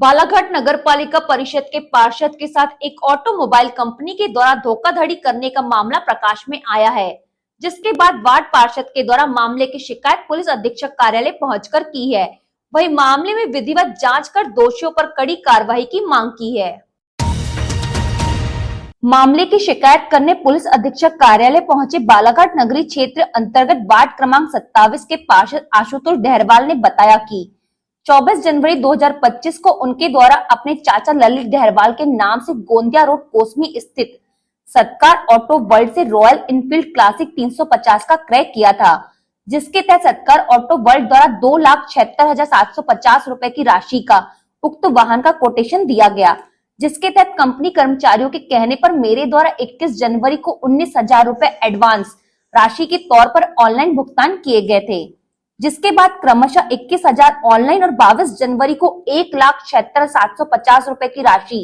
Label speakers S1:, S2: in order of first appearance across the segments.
S1: बालाघाट नगर पालिका परिषद के पार्षद के साथ एक ऑटोमोबाइल कंपनी के द्वारा धोखाधड़ी करने का मामला प्रकाश में आया है, जिसके बाद वार्ड पार्षद के द्वारा मामले की शिकायत पुलिस अधीक्षक कार्यालय पहुंचकर की है। वही मामले में विधिवत जांच कर दोषियों पर कड़ी कार्रवाई की मांग की है। मामले की शिकायत करने पुलिस अधीक्षक कार्यालय पहुंचे बालाघाट नगरीय क्षेत्र अंतर्गत वार्ड क्रमांक 27 के पार्षद आशुतोष डहरवाल ने बताया कि 24 जनवरी 2025 को उनके द्वारा अपने चाचा ललित डहरवाल के नाम से गोंदिया रोड कोसमी स्थित सत्कार ऑटो वर्ल्ड से रॉयल इनफील्ड क्लासिक 350 का क्रय किया था, जिसके तहत सत्कार ऑटो वर्ल्ड द्वारा 2,76,750 रुपए की राशि का उक्त वाहन का कोटेशन दिया गया, जिसके तहत कंपनी कर्मचारियों के कहने पर मेरे द्वारा 21 जनवरी को 19,000 रुपए एडवांस राशि के तौर पर ऑनलाइन भुगतान किए गए थे, जिसके बाद क्रमशः 21,000 ऑनलाइन और 22 जनवरी को 1,76,750 रुपए की राशि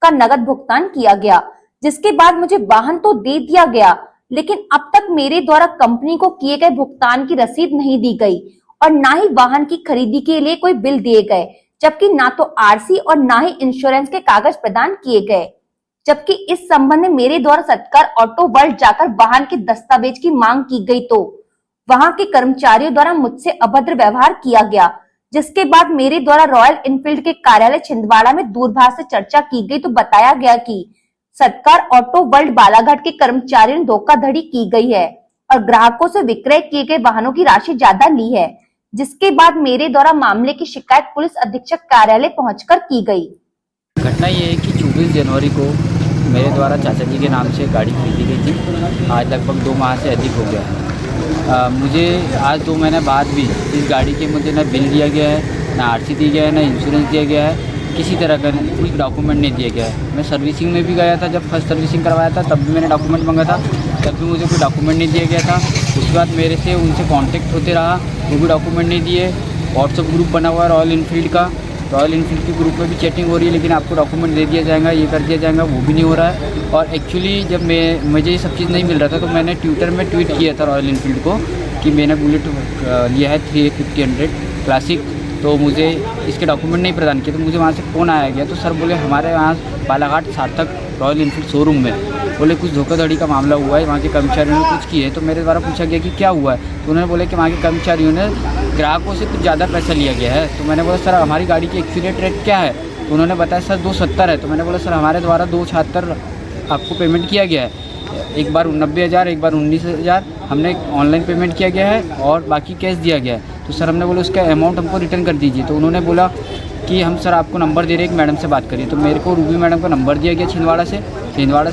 S1: का नगद भुगतान किया गया, जिसके बाद मुझे वाहन तो दे दिया गया, लेकिन अब तक मेरे द्वारा कंपनी को किए गए भुगतान की रसीद नहीं दी गई और ना ही वाहन की खरीदी के लिए कोई बिल दिए गए, जबकि ना तो आरसी और ना ही इंश्योरेंस के कागज प्रदान किए गए। जबकि इस संबंध में मेरे द्वारा सत्कार ऑटो वर्ल्ड जाकर वाहन के दस्तावेज की मांग की गई तो वहां के कर्मचारियों द्वारा मुझसे अभद्र व्यवहार किया गया, जिसके बाद मेरे द्वारा रॉयल इनफील्ड के कार्यालय छिंदवाड़ा में दूरभाष से चर्चा की गई तो बताया गया कि सत्कार ऑटो वर्ल्ड बालाघाट के कर्मचारियों ने धोखाधड़ी की गई है और ग्राहकों से विक्रय किए गए वाहनों की राशि ज्यादा ली है, जिसके बाद मेरे द्वारा मामले की शिकायत पुलिस अधीक्षक कार्यालय पहुंचकर की गई।
S2: घटना ये है कि 24 जनवरी को मेरे द्वारा चाचा जी के नाम से गाड़ी खरीदी गई थी। आज लगभग 2 माह से अधिक हो गया है। मुझे आज 2 महीने बाद भी इस गाड़ी के मुझे ना बिल दिया गया है, ना आरसी दिया गया है, ना इंश्योरेंस दिया गया है, किसी तरह का कोई डॉक्यूमेंट नहीं दिया गया है। मैं सर्विसिंग में भी गया था, जब फर्स्ट सर्विसिंग करवाया था तब भी मैंने डॉक्यूमेंट मांगा था, तब भी मुझे कोई डॉक्यूमेंट नहीं दिया गया था। उसके बाद मेरे से उनसे कॉन्टेक्ट होते रहा, वो भी डॉक्यूमेंट नहीं दिए। व्हाट्सअप ग्रुप बना हुआ है रॉयल इनफील्ड का, रॉयल इनफील्ड के ग्रुप में भी चैटिंग हो रही है, लेकिन आपको डॉक्यूमेंट दे दिया जाएगा, ये कर दिया जाएगा, वो भी नहीं हो रहा है। और एक्चुअली जब मुझे ये सब चीज़ नहीं मिल रहा था तो मैंने ट्विटर में ट्वीट किया था रॉयल इनफील्ड को कि मैंने बुलेट लिया है 350 क्लासिक, तो मुझे इसके डॉक्यूमेंट नहीं प्रदान किए। तो मुझे वहाँ से फ़ोन आया गया, तो सर बोले हमारे यहाँ बालाघाट सार्थक रॉयल इनफील्ड शोरूम में बोले कुछ धोखाधड़ी का मामला हुआ है, वहाँ के कर्मचारियों ने कुछ किए। तो मेरे द्वारा पूछा गया कि क्या हुआ है, तो उन्होंने बोला कि वहाँ के कर्मचारियों ने ग्राहकों से कुछ ज़्यादा पैसा लिया गया है। तो मैंने बोला सर हमारी गाड़ी की एक्चुअली रेट क्या है, तो उन्होंने बताया सर 270 है। तो मैंने बोला सर हमारे द्वारा 276 आपको पेमेंट किया गया है, एक बार 90,000, एक बार 19,000 हमने ऑनलाइन पेमेंट किया गया है और बाकी कैश दिया गया है। तो सर हमने बोला उसका अमाउंट हमको रिटर्न कर दीजिए। तो उन्होंने बोला कि हम सर आपको नंबर दे रहे हैं, एक मैडम से बात करिए। तो मेरे को रूबी मैडम का नंबर दिया गया छिंदवाड़ा से।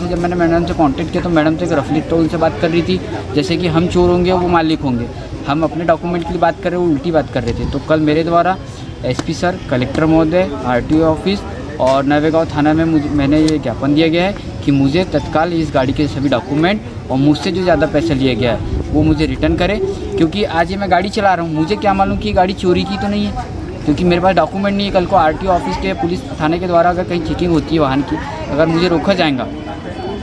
S2: जब मैंने मैडम से कांटेक्ट किया तो मैडम तो एक रफली टोन से बात कर रही थी, जैसे कि हम चोर होंगे वो मालिक होंगे, हम अपने डॉक्यूमेंट के लिए बात कर रहे हैं, वो उल्टी बात कर रहे थे। तो कल मेरे द्वारा एसपी सर, कलेक्टर महोदय, आरटीओ ऑफिस और नवेगांव थाना में मैंने ये ज्ञापन दिया गया है कि मुझे तत्काल इस गाड़ी के सभी डॉक्यूमेंट और मुझसे जो ज़्यादा पैसा लिया गया है वो मुझे रिटर्न करें, क्योंकि आज ये मैं गाड़ी चला रहा हूँ, मुझे क्या मालूम कि गाड़ी चोरी की तो नहीं है, क्योंकि मेरे पास डॉक्यूमेंट नहीं है। कल को आरटीओ ऑफिस के पुलिस थाने के द्वारा अगर कहीं चेकिंग होती है वाहन की, अगर मुझे रोका जाएगा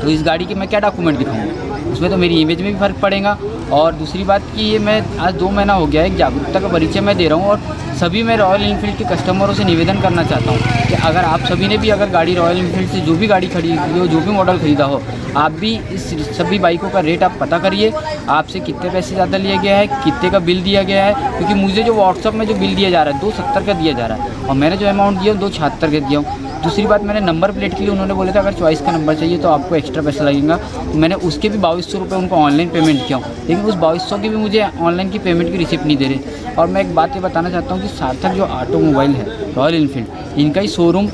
S2: तो इस गाड़ी के मैं क्या डॉक्यूमेंट दिखाऊंगा, उसमें तो मेरी इमेज में भी फ़र्क पड़ेगा। और दूसरी बात कि ये मैं आज 2 महीना हो गया है, एक जागरूकता का परिचय मैं दे रहा हूँ और सभी मैं रॉयल इनफील्ड के कस्टमरों से निवेदन करना चाहता हूँ कि अगर आप सभी ने भी अगर गाड़ी रॉयल इनफील्ड से जो भी गाड़ी खरीदी हो, जो भी मॉडल खरीदा हो, आप भी इस सभी बाइकों का रेट आप पता करिए, आपसे कितने पैसे ज़्यादा लिया गया है, कितने का बिल दिया गया है। क्योंकि मुझे जो व्हाट्सअप में जो बिल दिया जा रहा है 270 का दिया जा रहा है और मैंने जो अमाउंट दिया 276 का दिया हूँ। दूसरी बात, मैंने नंबर प्लेट के लिए उन्होंने बोला था अगर चॉइस का नंबर चाहिए तो आपको एक्स्ट्रा पैसा लगेगा, तो मैंने उसके भी 2200 रुपये उनको ऑनलाइन पेमेंट किया हूँ, लेकिन उस 2200 की भी मुझे ऑनलाइन की पेमेंट की रिसिप्ट नहीं दे रहे। और मैं एक बात ये बताना चाहता हूँ कि सार्थक जो ऑटोमोबाइल है रॉयल इनफील्ड, इनका ही शोरूम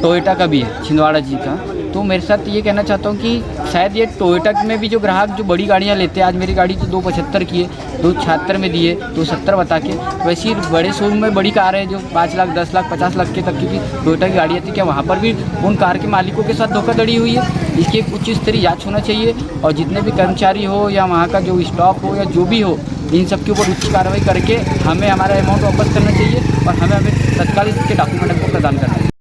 S2: टोयोटा का भी है छिंदवाड़ा जी का। तो मेरे साथ ये कहना चाहता हूँ कि शायद ये टोयोटा में भी जो ग्राहक जो बड़ी गाड़ियाँ लेते हैं, आज मेरी गाड़ी तो 275 की है, 276 में दिए, 270 बता के, वैसे ही बड़े शोरूम में बड़ी कार है जो 5 लाख, 10 लाख, 50 लाख के तक की टोयोटा की गाड़ी आती है, क्या वहाँ पर भी उन कार के मालिकों के साथ धोखाधड़ी हुई है? इसकी एक उच्च स्तरीय जाँच होना चाहिए और जितने भी कर्मचारी हो या वहाँ का जो स्टाफ हो या जो भी हो, इन सब के ऊपर उच्च कार्रवाई करके हमें हमारा अमाउंट वापस करना चाहिए और हमें तत्काल इसके डॉक्यूमेंट को प्रदान करना चाहिए।